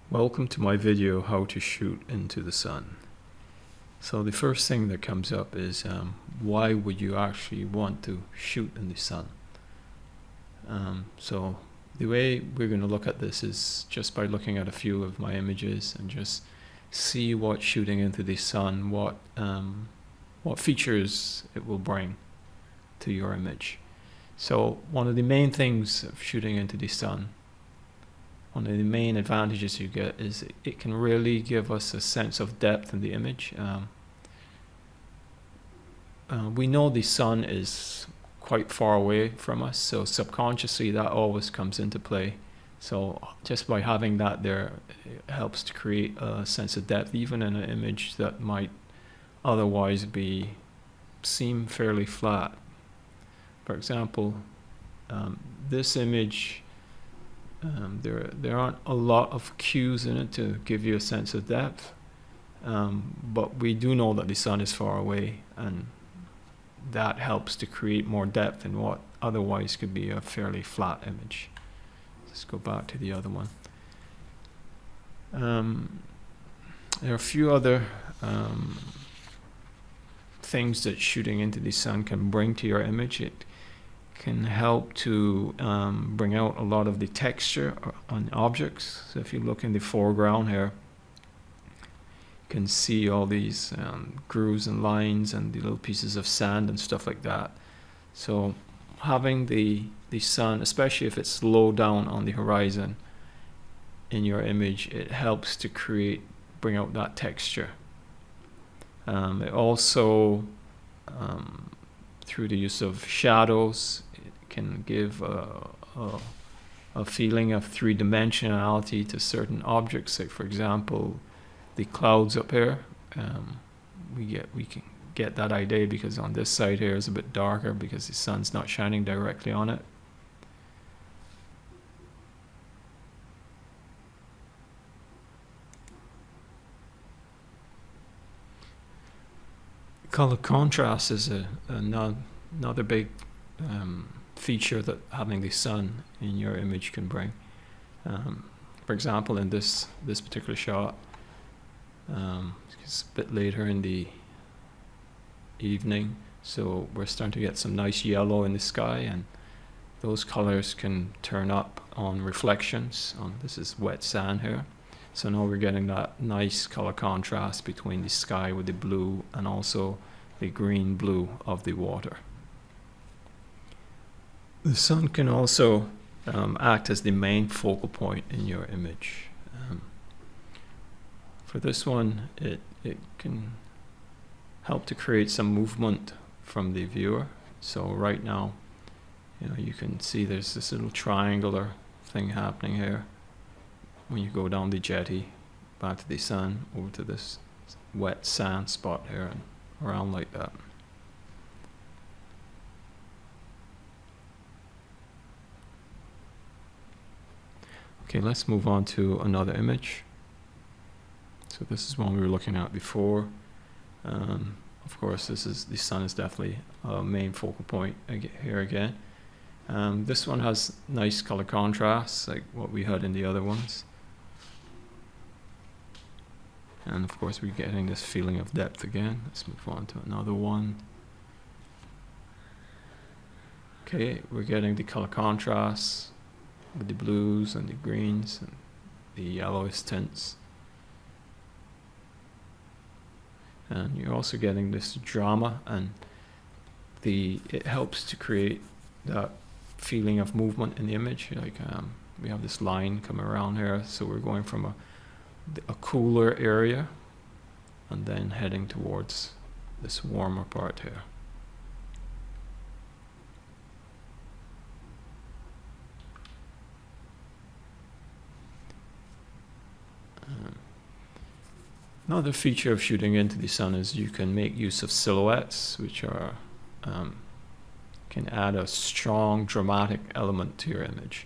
Welcome to my video how to shoot into the sun. So the first thing that comes up is why would you actually want to shoot in the sun? So the way we're going to look at this is just by looking at a few of my images and just see what shooting into the sun, what features it will bring to your image. So one of the main things of shooting into the sun, one of the main advantages you get is it can really give us a sense of depth in the image. We know the sun is quite far away from us, so subconsciously that always comes into play. So just by having that there, it helps to create a sense of depth, even in an image that might otherwise seem fairly flat. For example, this image, there aren't a lot of cues in it to give you a sense of depth, but we do know that the sun is far away, and that helps to create more depth in what otherwise could be a fairly flat image. Let's go back to the other one. There are a few other things that shooting into the sun can bring to your image. It can help to bring out a lot of the texture on objects. So if you look in the foreground here, you can see all these grooves and lines and the little pieces of sand and stuff like that. So having the sun, especially if it's low down on the horizon in your image, it helps to bring out that texture. It also, through the use of shadows, it can give a feeling of three-dimensionality to certain objects. Like, for example, the clouds up here. We can get that idea because on this side here is a bit darker because the sun's not shining directly on it. Color contrast is another big feature that having the sun in your image can bring. For example, in this particular shot, it's a bit later in the evening, so we're starting to get some nice yellow in the sky, and those colors can turn up on reflections. This is wet sand here. So now we're getting that nice color contrast between the sky with the blue and also the green blue of the water. The sun can also act as the main focal point in your image. For this one, it can help to create some movement from the viewer. So right now, you can see there's this little triangular thing happening here. When you go down the jetty, back to the sun, over to this wet sand spot here, and around like that. Okay, let's move on to another image. So this is one we were looking at before. Of course, the sun is definitely a main focal point here again. This one has nice color contrast, like what we had in the other ones. And of course, we're getting this feeling of depth again. Let's move on to another one. Okay, we're getting the color contrast with the blues and the greens and the yellowish tints. And you're also getting this drama, and it helps to create that feeling of movement in the image. Like we have this line coming around here, so we're going from a cooler area and then heading towards this warmer part here. Another feature of shooting into the sun is you can make use of silhouettes, which are can add a strong dramatic element to your image.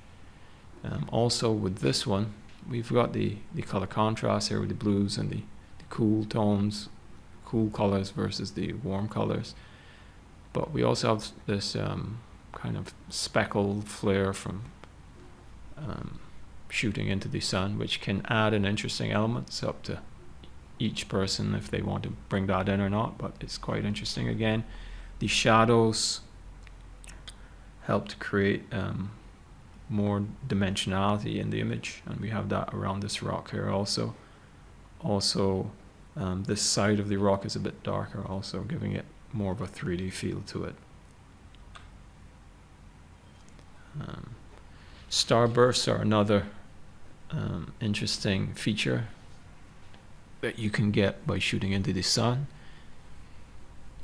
Also with this one, we've got the color contrast here with the blues and the cool tones, cool colors versus the warm colors. But we also have this kind of speckled flare from shooting into the sun, which can add an interesting element. It's up to each person if they want to bring that in or not, but it's quite interesting. Again, the shadows help to create more dimensionality in the image, and we have that around this rock here also. This side of the rock is a bit darker, also giving it more of a 3D feel to it. Starbursts are another interesting feature that you can get by shooting into the sun.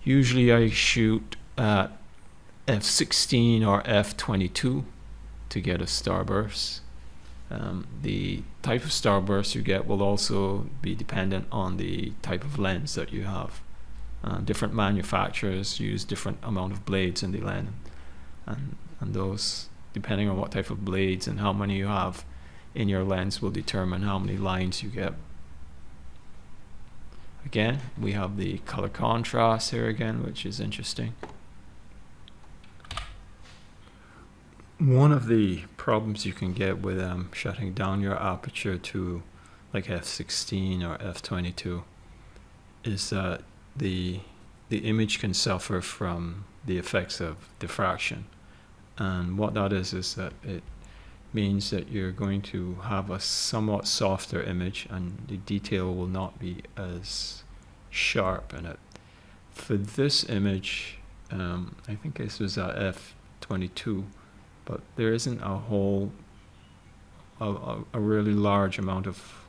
Usually I shoot at f16 or f22 to get a starburst. The type of starburst you get will also be dependent on the type of lens that you have. Different manufacturers use different amount of blades in the lens, and those, depending on what type of blades and how many you have in your lens, will determine how many lines you get. Again, we have the color contrast here again, which is interesting. One of the problems you can get with shutting down your aperture to like f16 or f22 is that the image can suffer from the effects of diffraction. And what that is that it means that you're going to have a somewhat softer image, and the detail will not be as sharp in it. For this image, I think this was at f22, but there isn't a really large amount of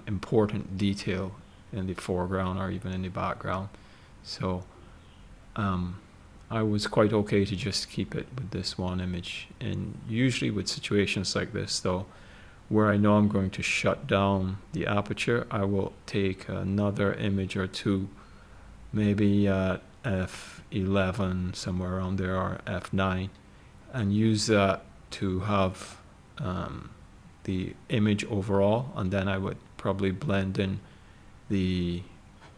important detail in the foreground or even in the background. So I was quite okay to just keep it with this one image. And usually with situations like this though, where I know I'm going to shut down the aperture, I will take another image or two, maybe at f11, somewhere around there, or f9, and use that to have the image overall, and then I would probably blend in the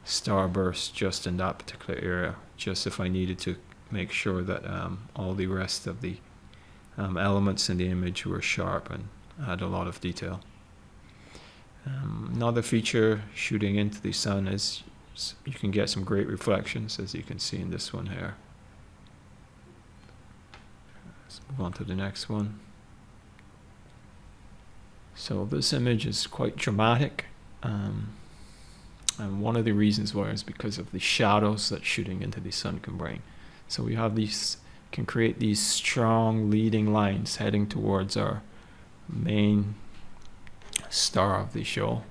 starburst just in that particular area, just if I needed to make sure that all the rest of the elements in the image were sharp and had a lot of detail. Another feature shooting into the sun is you can get some great reflections, as you can see in this one here. Let's move on to the next one. So this image is quite dramatic, and one of the reasons why is because of the shadows that shooting into the sun can bring. So we have these, can create these strong leading lines heading towards our main star of the show,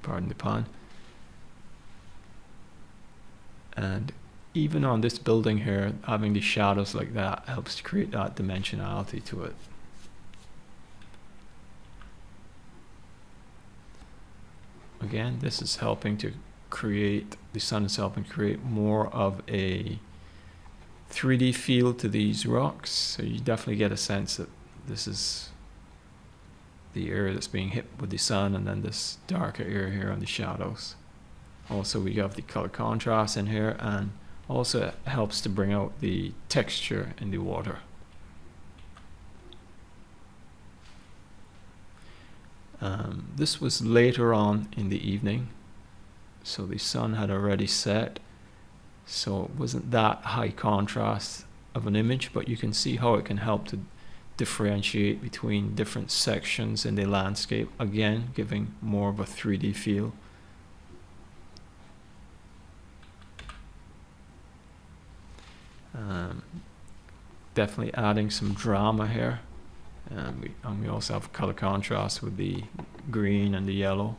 pardon the pun. And even on this building here, having the shadows like that helps to create that dimensionality to it. Again, this is helping to create, the sun is helping create more of a 3D feel to these rocks. So you definitely get a sense that this is the area that's being hit with the sun, and then this darker area here on the shadows. Also we have the color contrast in here, and also it helps to bring out the texture in the water. This was later on in the evening, so the sun had already set, so it wasn't that high contrast of an image, but you can see how it can help to differentiate between different sections in the landscape, again giving more of a 3D feel. Definitely adding some drama here. And we also have color contrast with the green and the yellow.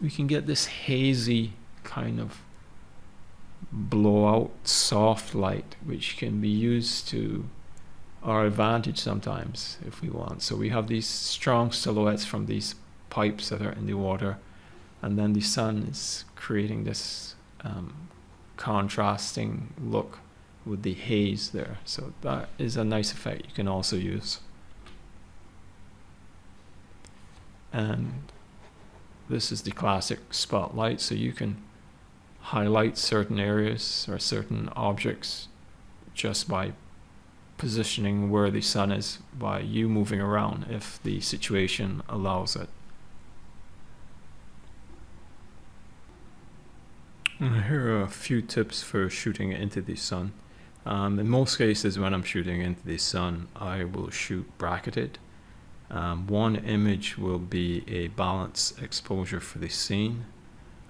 We can get this hazy kind of blowout soft light, which can be used to our advantage sometimes if we want. So we have these strong silhouettes from these pipes that are in the water, and then the sun is creating this contrasting look with the haze there. So that is a nice effect you can also use. And this is the classic spotlight, so you can highlight certain areas or certain objects just by positioning where the sun is by you moving around if the situation allows it. And here are a few tips for shooting into the sun. In most cases, when I'm shooting into the sun, I will shoot bracketed. One image will be a balanced exposure for the scene,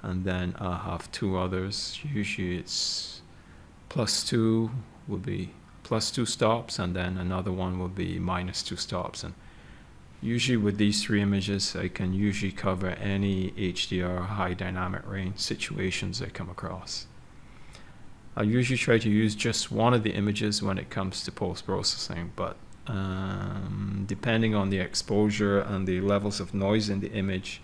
and then I'll have two others. Usually it's +2 will be +2 stops, and then another one will be -2 stops. And usually with these three images, I can usually cover any HDR high dynamic range situations I come across. I usually try to use just one of the images when it comes to post-processing, but depending on the exposure and the levels of noise in the image,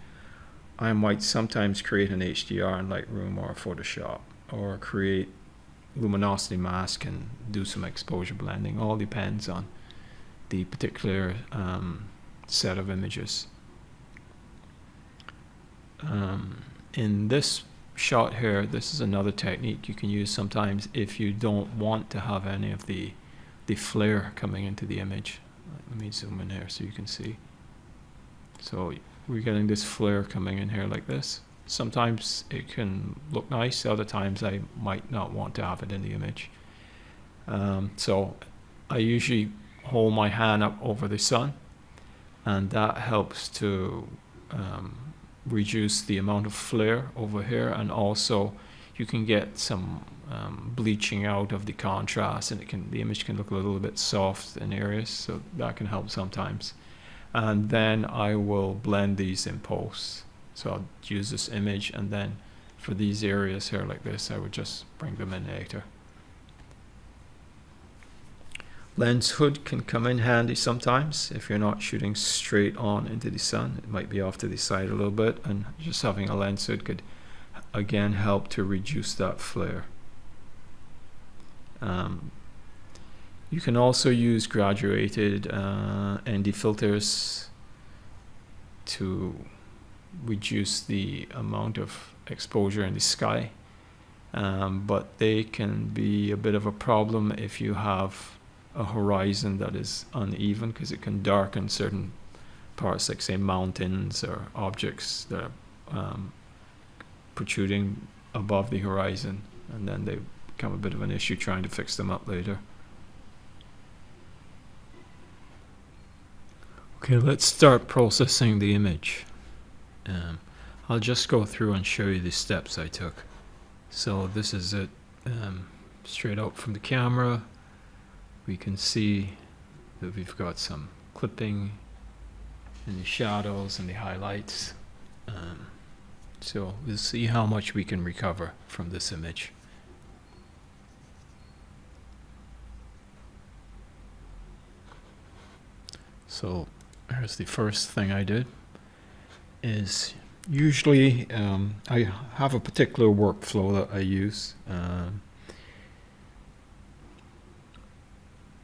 I might sometimes create an HDR in Lightroom or Photoshop, or create luminosity mask and do some exposure blending. All depends on the particular set of images. In this shot here, this is another technique you can use sometimes if you don't want to have any of the flare coming into the image. Let me zoom in here so you can see. So we're getting this flare coming in here like this. Sometimes it can look nice, other times I might not want to have it in the image. So I usually hold my hand up over the sun, and that helps to reduce the amount of flare over here, and also you can get some bleaching out of the contrast, and the image can look a little bit soft in areas, so that can help sometimes. And then I will blend these in post. So I'll use this image, and then for these areas here like this, I would just bring them in later. Lens hood can come in handy sometimes if you're not shooting straight on into the sun. It might be off to the side a little bit, and just having a lens hood could again help to reduce that flare. You can also use graduated ND filters to reduce the amount of exposure in the sky, but they can be a bit of a problem if you have a horizon that is uneven, because it can darken certain parts, like say mountains or objects that are protruding above the horizon, and then they become a bit of an issue trying to fix them up later. Okay, let's start processing the image. I'll just go through and show you the steps I took. So this is it, straight out from the camera. We can see that we've got some clipping in the shadows and the highlights. So we'll see how much we can recover from this image. So here's the first thing I did. Is usually I have a particular workflow that I use, and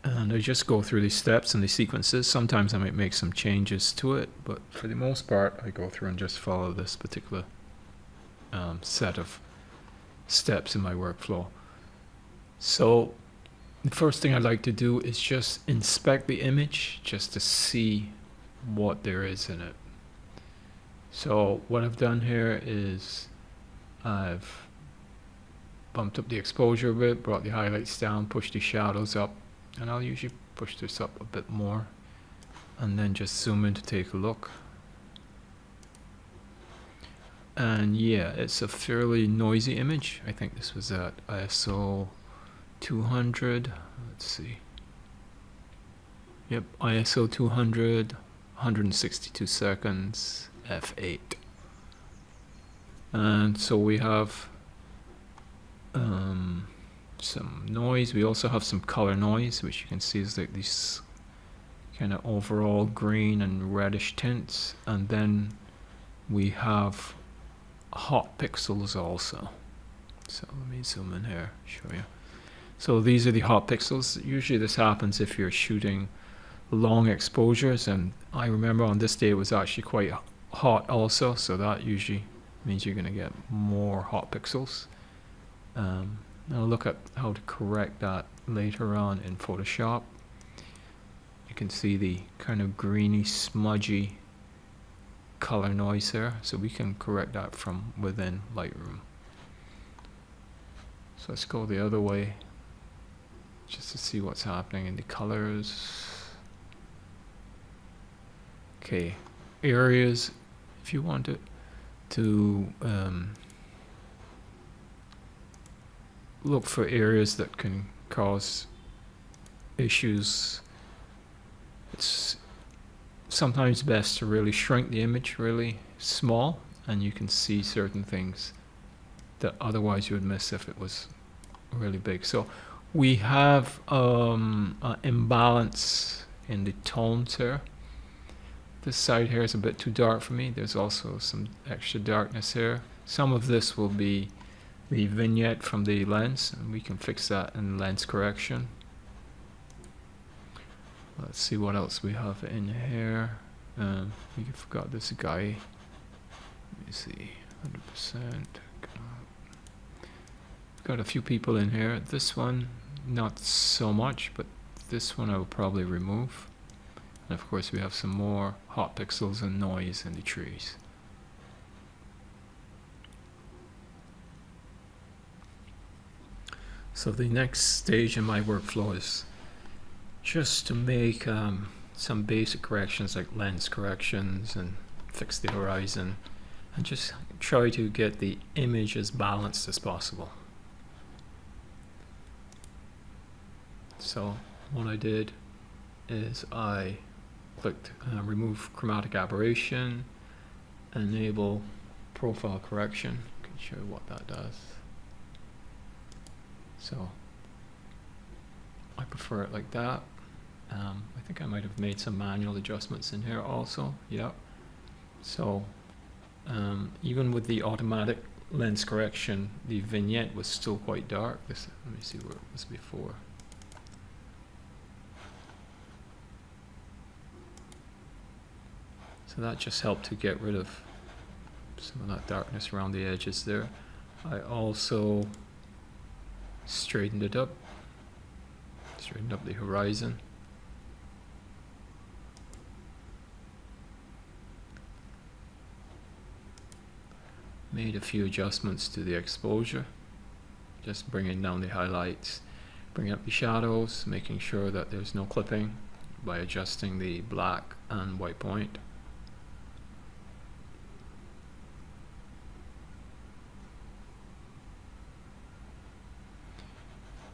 I just go through these steps and the sequences. Sometimes I might make some changes to it, but for the most part I go through and just follow this particular set of steps in my workflow. So the first thing I like to do is just inspect the image just to see what there is in it. So what I've done here is I've bumped up the exposure a bit, brought the highlights down, pushed the shadows up, and I'll usually push this up a bit more, and then just zoom in to take a look. And yeah, it's a fairly noisy image. I think this was at ISO 200. Let's see. Yep, ISO 200, 162 seconds. F8. And so we have some noise. We also have some color noise, which you can see is like these kind of overall green and reddish tints. And then we have hot pixels also. So let me zoom in here, show you. So these are the hot pixels. Usually this happens if you're shooting long exposures, and I remember on this day it was actually quite hot also, so that usually means you're going to get more hot pixels. I'll look at how to correct that later on in Photoshop. You can see the kind of greeny, smudgy color noise there, so we can correct that from within Lightroom. So let's go the other way just to see what's happening in the colors. Okay, areas, if you want to look for areas that can cause issues, it's sometimes best to really shrink the image really small, and you can see certain things that otherwise you would miss if it was really big. So we have an imbalance in the tones here. This side here is a bit too dark for me. There's also some extra darkness here. Some of this will be the vignette from the lens, and we can fix that in lens correction. Let's see what else we have in here. We forgot this guy. Let me see, 100%. Got a few people in here. This one, not so much, but this one I will probably remove. And of course we have some more hot pixels and noise in the trees. So the next stage in my workflow is just to make some basic corrections like lens corrections and fix the horizon, and just try to get the image as balanced as possible. So what I did is I clicked remove chromatic aberration, enable profile correction. I can show you what that does. So I prefer it like that. I think I might have made some manual adjustments in here also. Yeah. So even with the automatic lens correction, the vignette was still quite dark. Let me see where it was before. So that just helped to get rid of some of that darkness around the edges there. I also straightened it up, straightened up the horizon. Made a few adjustments to the exposure, just bringing down the highlights, bringing up the shadows, making sure that there's no clipping by adjusting the black and white point.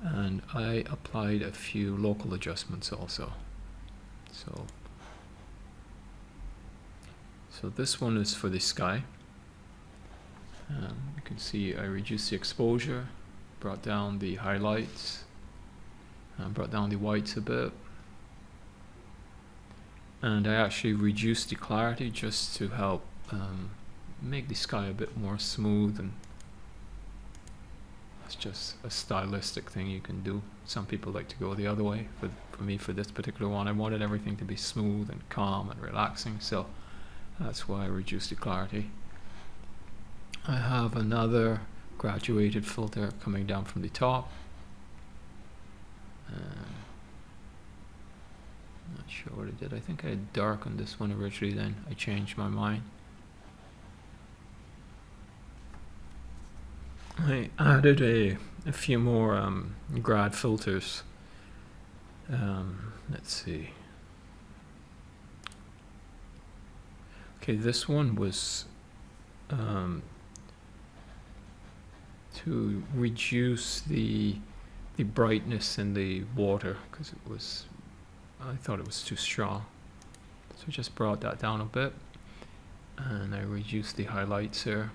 And I applied a few local adjustments also. So this one is for the sky. You can see I reduced the exposure, brought down the highlights, brought down the whites a bit, and I actually reduced the clarity just to help make the sky a bit more smooth. And it's just a stylistic thing you can do. Some people like to go the other way. For me, for this particular one, I wanted everything to be smooth and calm and relaxing, so that's why I reduced the clarity. I have another graduated filter coming down from the top. Not sure what I did. I think I had darkened this one originally, then I changed my mind. I added a few more grad filters. Let's see. Okay, this one was to reduce the brightness in the water, because I thought it was too strong. So I just brought that down a bit, and I reduced the highlights here.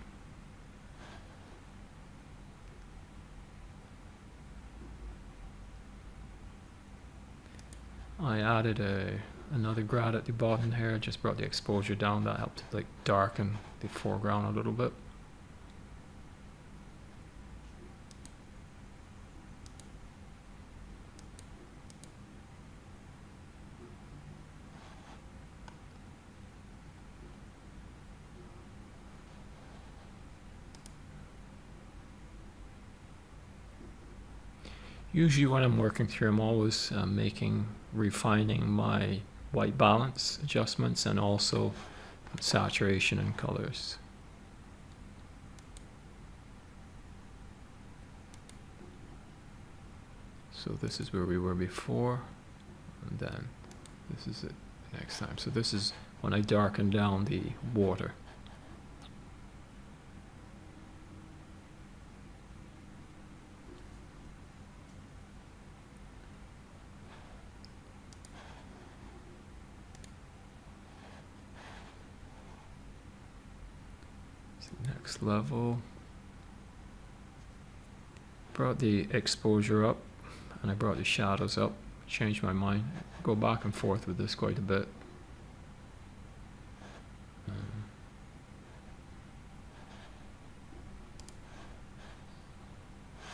I added another grad at the bottom here, just brought the exposure down. That helped to darken the foreground a little bit. Usually when I'm working through, I'm always refining my white balance adjustments and also saturation and colors. So this is where we were before, and then this is it next time. So this is when I darken down the water. Next level. Brought the exposure up, and I brought the shadows up. Changed my mind. Go back and forth with this quite a bit.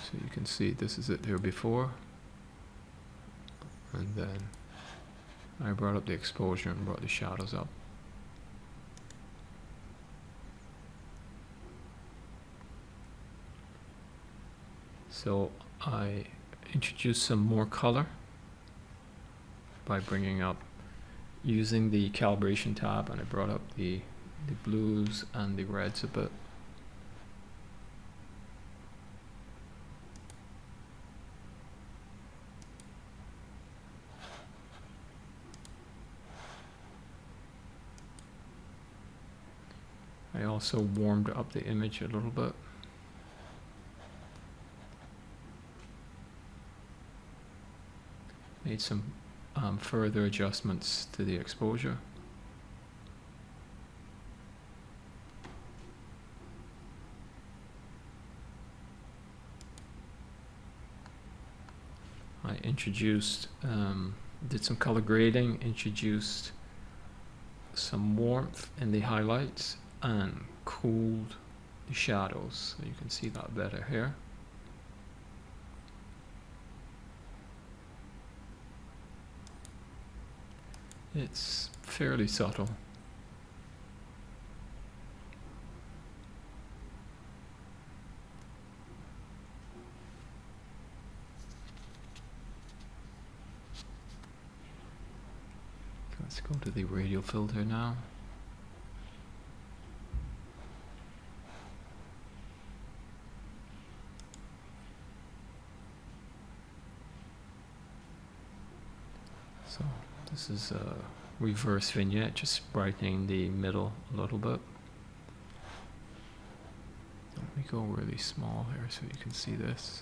So you can see this is it here before, and then I brought up the exposure and brought the shadows up. So I introduced some more color by bringing up, using the calibration tab, and I brought up the blues and the reds a bit. I also warmed up the image a little bit. Made some further adjustments to the exposure. I introduced, did some color grading, introduced some warmth in the highlights, and cooled the shadows, so you can see that better here. It's fairly subtle. Let's go to the radial filter now. So this is a reverse vignette, just brightening the middle a little bit. Let me go really small here so you can see this.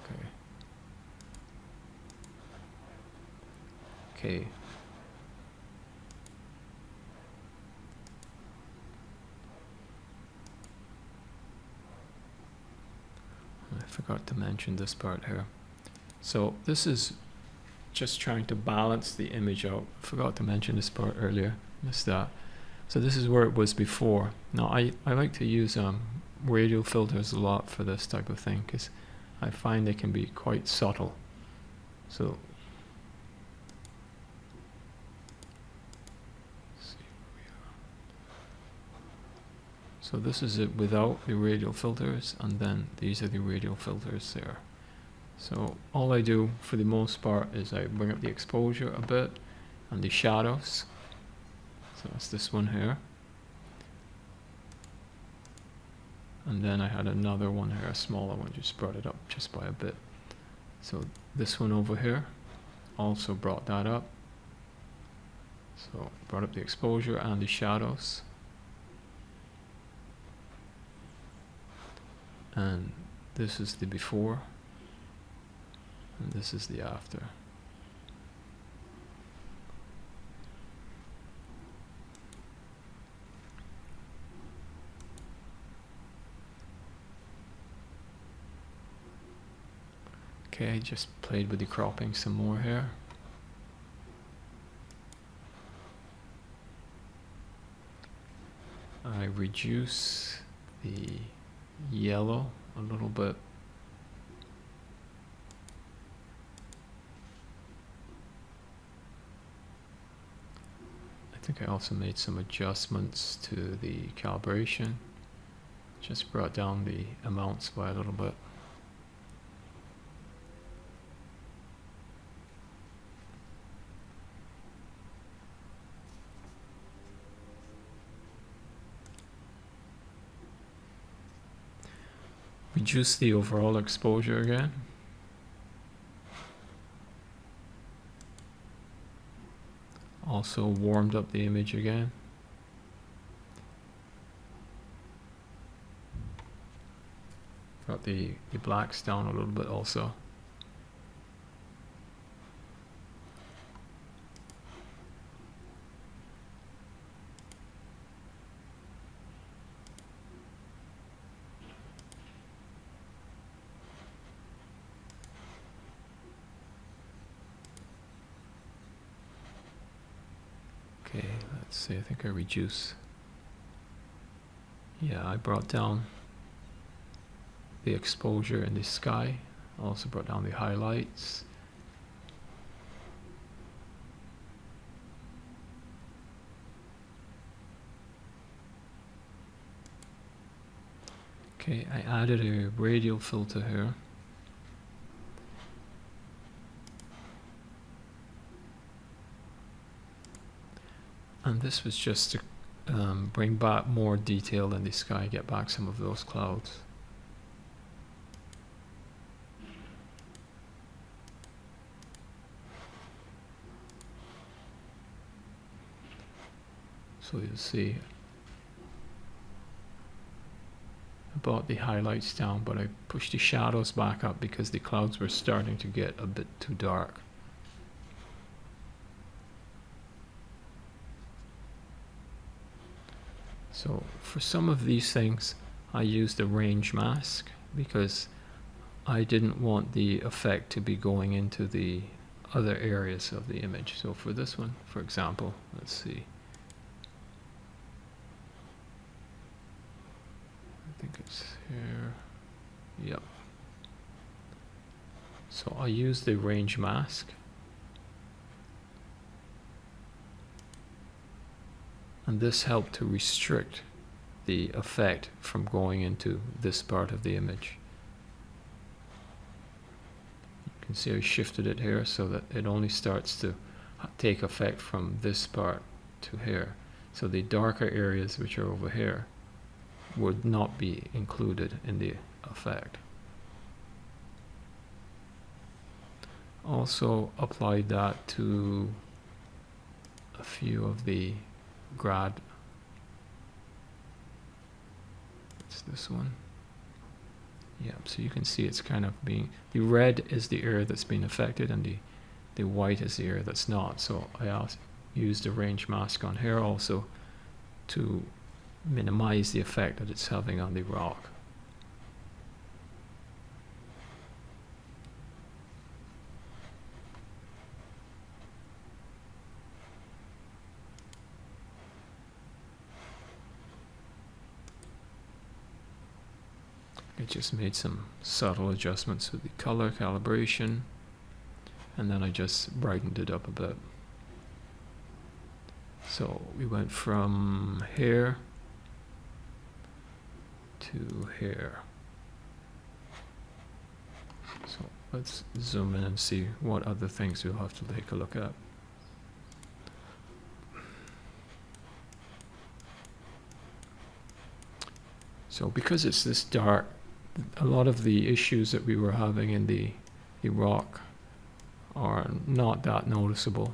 Okay. Okay. I forgot to mention this part here. So this is just trying to balance the image out. I forgot to mention this part earlier. Missed that. So this is where it was before. Now I like to use radial filters a lot for this type of thing because I find they can be quite subtle. So So this is it without the radial filters, and then these are the radial filters there. So all I do for the most part is I bring up the exposure a bit and the shadows. So that's this one here. And then I had another one here, a smaller one, just brought it up just by a bit. So this one over here also brought that up. So brought up the exposure and the shadows. And this is the before, and this is the after. Okay, just played with the cropping some more here. I reduce the yellow a little bit. I think I also made some adjustments to the calibration. Just brought down the amounts by a little bit. reduce the overall exposure again. Also warmed up the image again. Got the blacks down a little bit also. Okay, let's see, I think I reduce. Yeah, I brought down the exposure in the sky. Also brought down the highlights. Okay, I added a radial filter here. And this was just to bring back more detail in the sky, get back some of those clouds. So you'll see I brought the highlights down, but I pushed the shadows back up because the clouds were starting to get a bit too dark. So for some of these things I used a range mask because I didn't want the effect to be going into the other areas of the image. So for this one, for example, let's see. I think it's here. Yep. So I used the range mask. And this helped to restrict the effect from going into this part of the image. You can see I shifted it here so that it only starts to take effect from this part to here. So the darker areas which are over here would not be included in the effect. Also applied that to a few of the grad. It's this one. Yeah, so you can see it's kind of being, the red is the area that's been affected and the white is the area that's not. So I also used a range mask on here also to minimize the effect that it's having on the rock. I just made some subtle adjustments with the color calibration, and then I just brightened it up a bit. So we went from here to here. So let's zoom in and see what other things we'll have to take a look at. So because it's this dark, a lot of the issues that we were having in the rock are not that noticeable.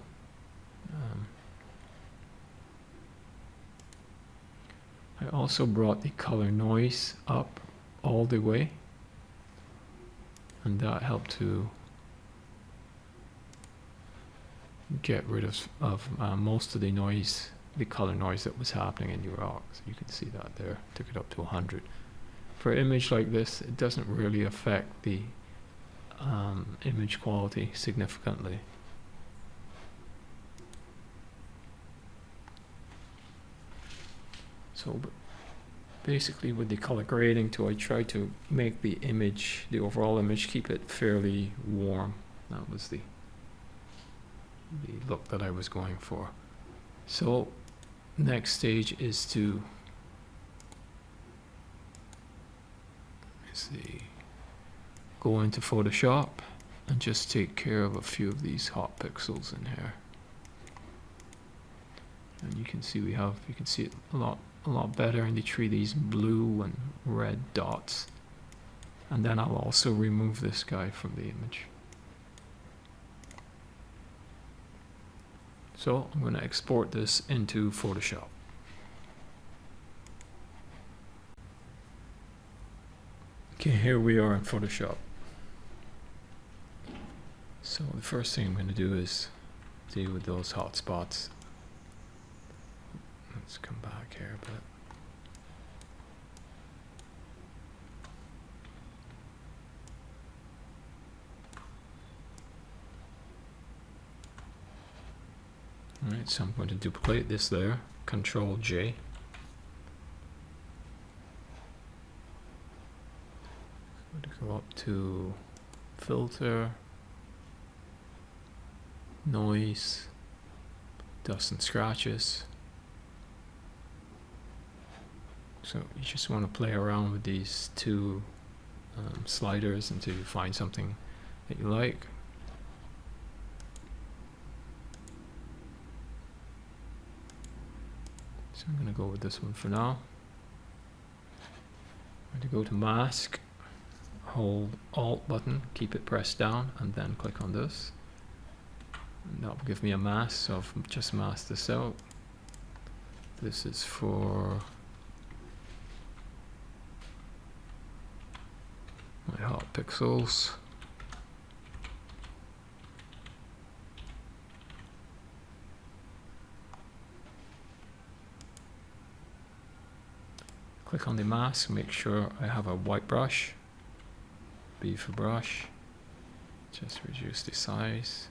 I also brought the color noise up all the way, and that helped to get rid of most of the noise, the color noise that was happening in the rock. So you can see that there, took it up to 100. For an image like this, it doesn't really affect the image quality significantly. So basically with the color grading too, I tried to make the image, the overall image, keep it fairly warm. That was the look that I was going for. So next stage is to go into Photoshop and just take care of a few of these hot pixels in here. And you can see you can see it a lot better in the tree, these blue and red dots. And then I'll also remove this guy from the image. So I'm going to export this into Photoshop. Okay, here we are in Photoshop. So the first thing I'm going to do is deal with those hotspots. Let's come back here a bit. Alright, so I'm going to duplicate this layer, Control J. I'm going to go up to Filter, Noise, Dust and Scratches. So you just want to play around with these two sliders until you find something that you like. So I'm going to go with this one for now. I'm going to go to Mask, hold Alt button, keep it pressed down, and then click on this. And that will give me a mask, so I've just masked this out. This is for my hot pixels. Click on the mask, make sure I have a white brush. B for brush. Just reduce the size.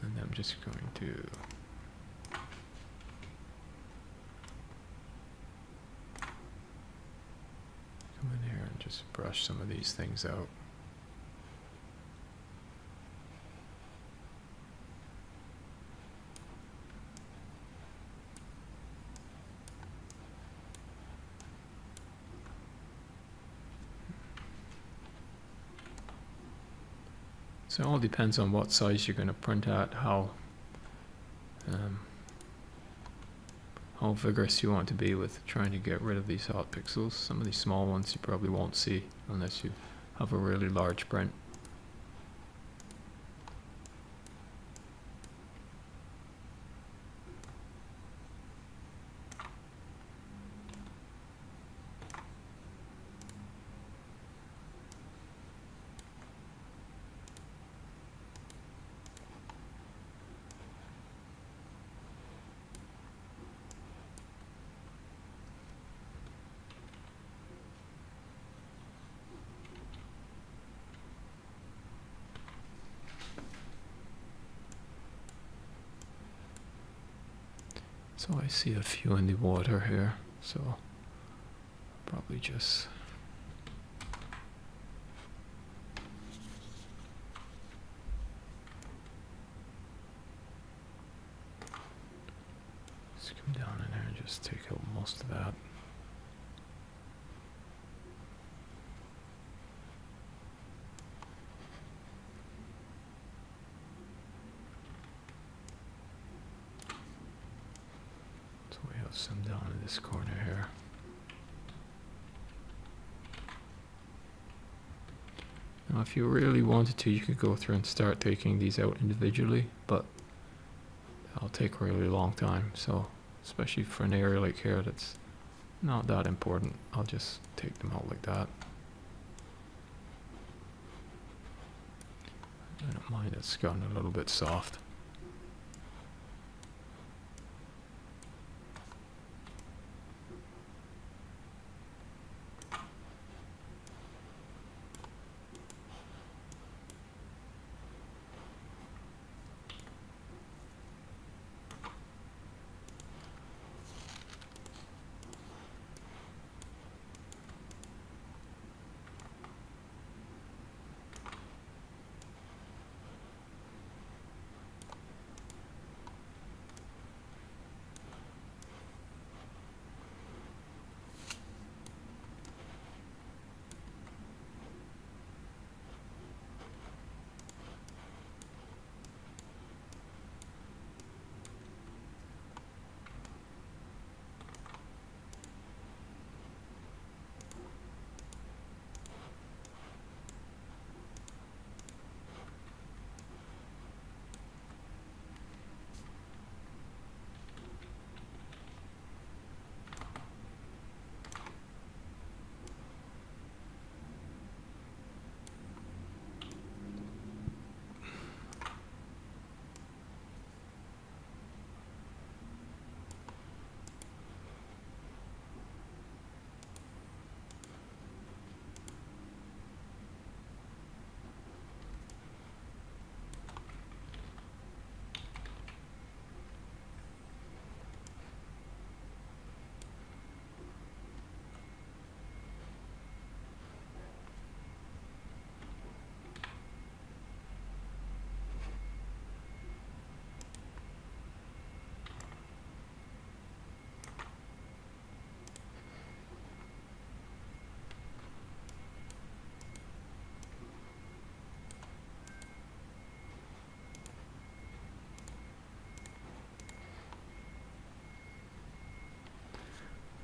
And I'm just going to come in here and just brush some of these things out. So it all depends on what size you're going to print at, how vigorous you want to be with trying to get rid of these hot pixels. Some of these small ones you probably won't see unless you have a really large print. So I see a few in the water here, so probably just come down in there and just take out most of that. So we have some down in this corner here. Now if you really wanted to, you could go through and start taking these out individually, but that'll take a really long time. So especially for an area like here that's not that important, I'll just take them out like that. I don't mind it's gotten a little bit soft.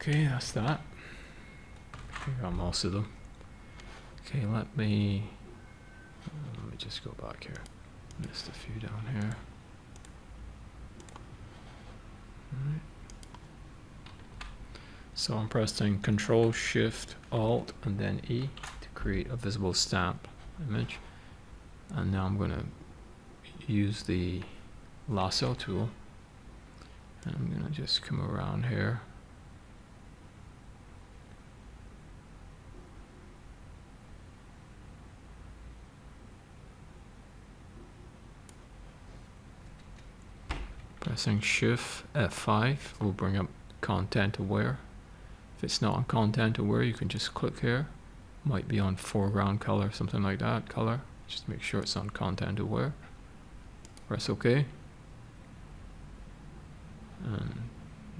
Okay, that's that. I got most of them. Okay, let me just go back here. Missed a few down here. Alright. So I'm pressing Control Shift Alt and then E to create a visible stamp image. And now I'm going to use the lasso tool. And I'm going to just come around here. Pressing Shift F5 will bring up content aware. If it's not on content aware, you can just click here. Might be on foreground color, something like that, color. Just make sure it's on content aware. Press OK. And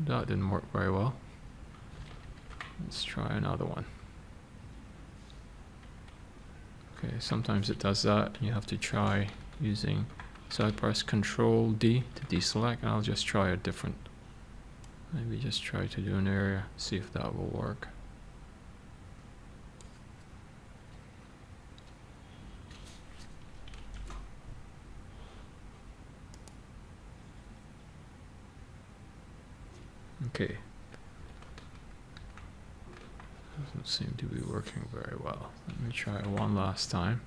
that didn't work very well. Let's try another one. Okay, sometimes it does that. You have to try using, so I press Control D to deselect, and I'll just try a different, maybe just try to do an area, see if that will work. Okay. Doesn't seem to be working very well. Let me try it one last time.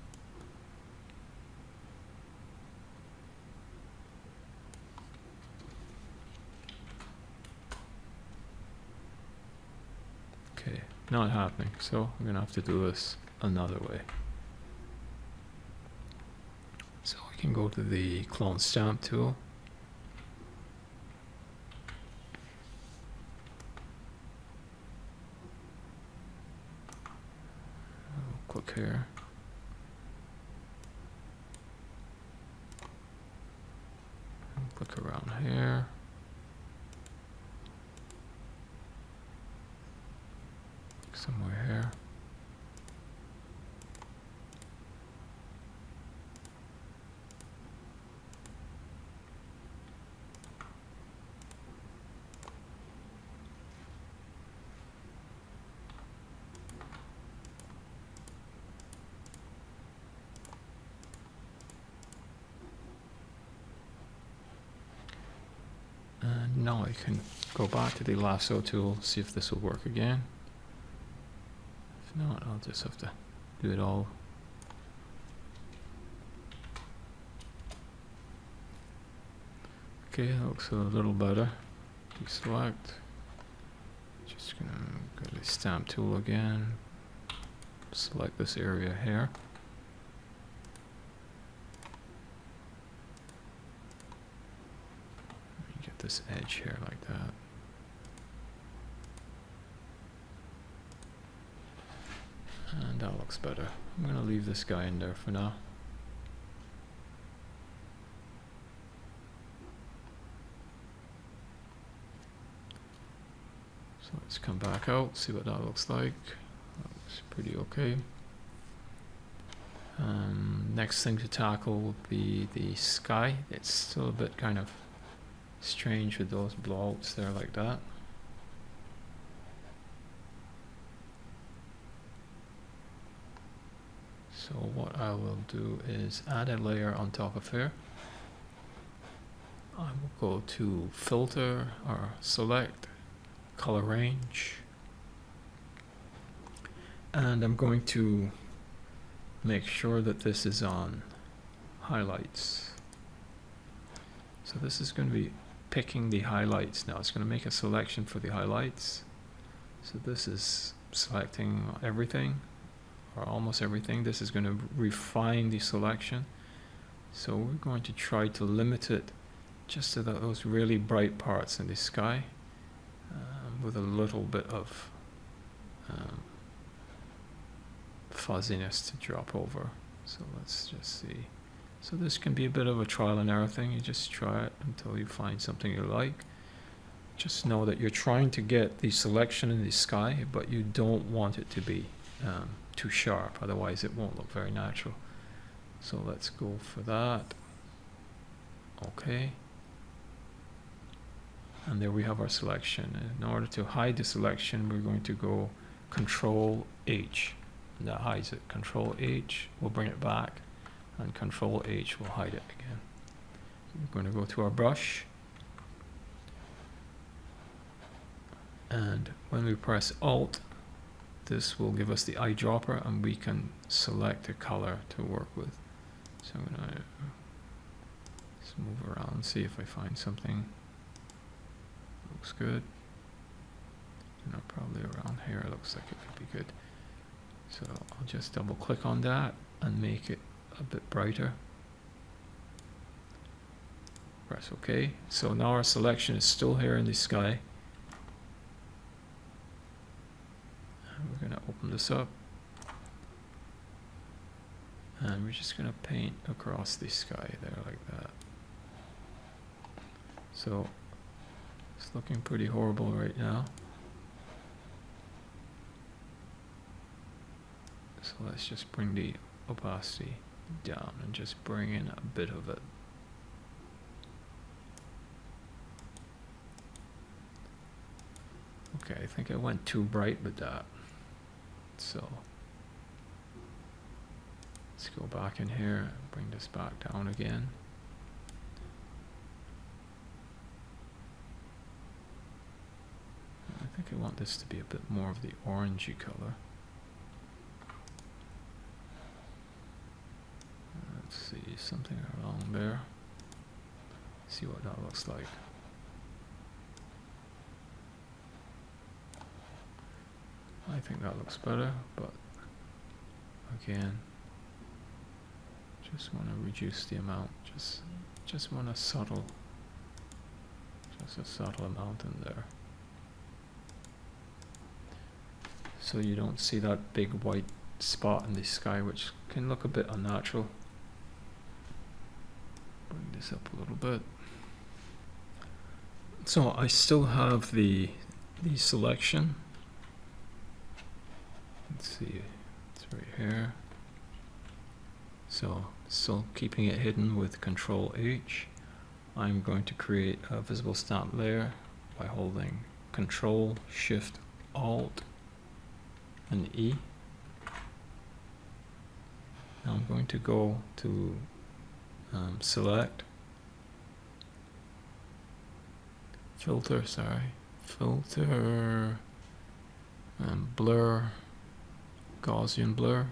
Okay, not happening, so I'm gonna have to do this another way. So I can go to the clone stamp tool. I'll click here. Click around here. Somewhere here. And now I can go back to the lasso tool, see if this will work again. If not, I'll just have to do it all. Okay, that looks a little better. Deselect. Just gonna go to the stamp tool again. Select this area here. Get this edge here like that. And that looks better. I'm going to leave this guy in there for now. So let's come back out, see what that looks like. That looks pretty okay. Next thing to tackle would be the sky. It's still a bit kind of strange with those blowouts there like that. So what I will do is add a layer on top of here. I will go to filter or select color range, and I'm going to make sure that this is on highlights. So this is going to be picking the highlights now. It's going to make a selection for the highlights. So this is selecting everything, or almost everything. This is going to refine the selection. So we're going to try to limit it just to those really bright parts in the sky, with a little bit of fuzziness to drop over. So let's just see. So this can be a bit of a trial and error thing. You just try it until you find something you like. Just know that you're trying to get the selection in the sky, but you don't want it to be too sharp, otherwise it won't look very natural. So let's go for that. Okay. And there we have our selection. In order to hide the selection, we're going to go Control H. And that hides it. Control H will bring it back, and Control H will hide it again. We're going to go to our brush, and when we press Alt, this will give us the eyedropper, and we can select a color to work with. So I'm going to just move around and see if I find something. Looks good. Probably around here it looks like it could be good. So I'll just double click on that and make it a bit brighter. Press OK. So now our selection is still here in the sky. And we're going to open this up. And we're just going to paint across the sky there like that. So it's looking pretty horrible right now. So let's just bring the opacity down and just bring in a bit of it. Okay, I think I went too bright with that. So let's go back in here and bring this back down again. I think I want this to be a bit more of the orangey color. Let's see, something along there. See what that looks like. I think that looks better, but again, just want to reduce the amount. Just want a subtle amount in there, so you don't see that big white spot in the sky, which can look a bit unnatural. Bring this up a little bit. So I still have the selection. Let's see, it's right here. So still keeping it hidden with Control H. I'm going to create a visible stamp layer by holding Control, Shift, Alt, and E. Now I'm going to go to select, filter, and blur, Gaussian blur.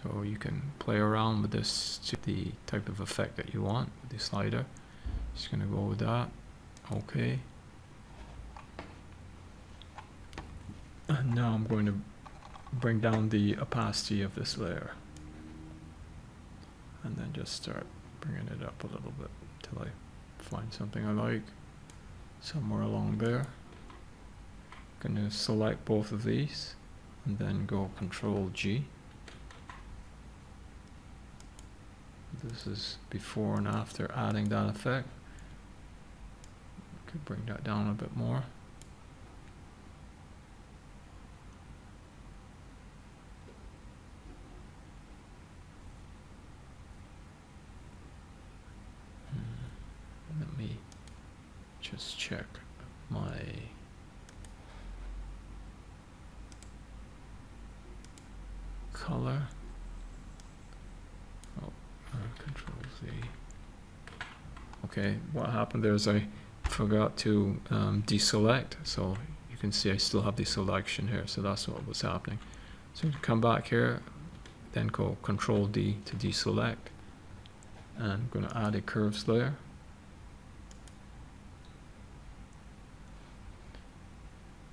So you can play around with this to the type of effect that you want with the slider. Just going to go with that. Okay. And now I'm going to bring down the opacity of this layer. And then just start bringing it up a little bit until I find something I like. Somewhere along there. I'm going to select both of these and then go Control G. This is before and after adding that effect. Could bring that down a bit more. Let me just check my color. Control Z. Okay, what happened there is I forgot to deselect, so you can see I still have the selection here, so that's what was happening. So to come back here, then go Control D to deselect, and I'm going to add a curves layer.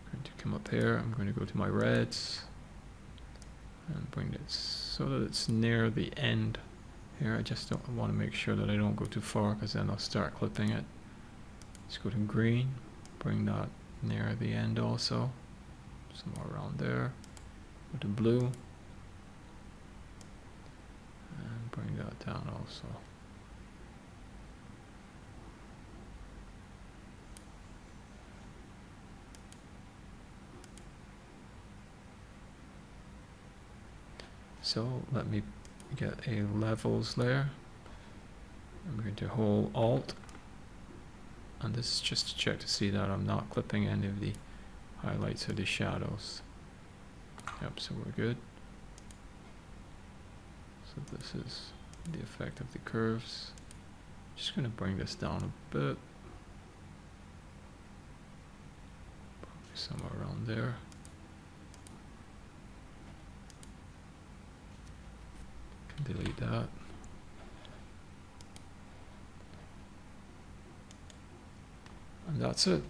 I'm going to come up here, I'm going to go to my reds and bring it so that it's near the end. Here, I just don't want to make sure that I don't go too far, because then I'll start clipping it. Let's go to green, bring that near the end also, somewhere around there. Go to blue, and bring that down also. So let me get a levels layer. I'm going to hold Alt And this is just to check to see that I'm not clipping any of the highlights or the shadows. Yep, so we're good. So this is the effect of the curves. Just going to bring this down a bit. Probably somewhere around there. Delete that. And that's it.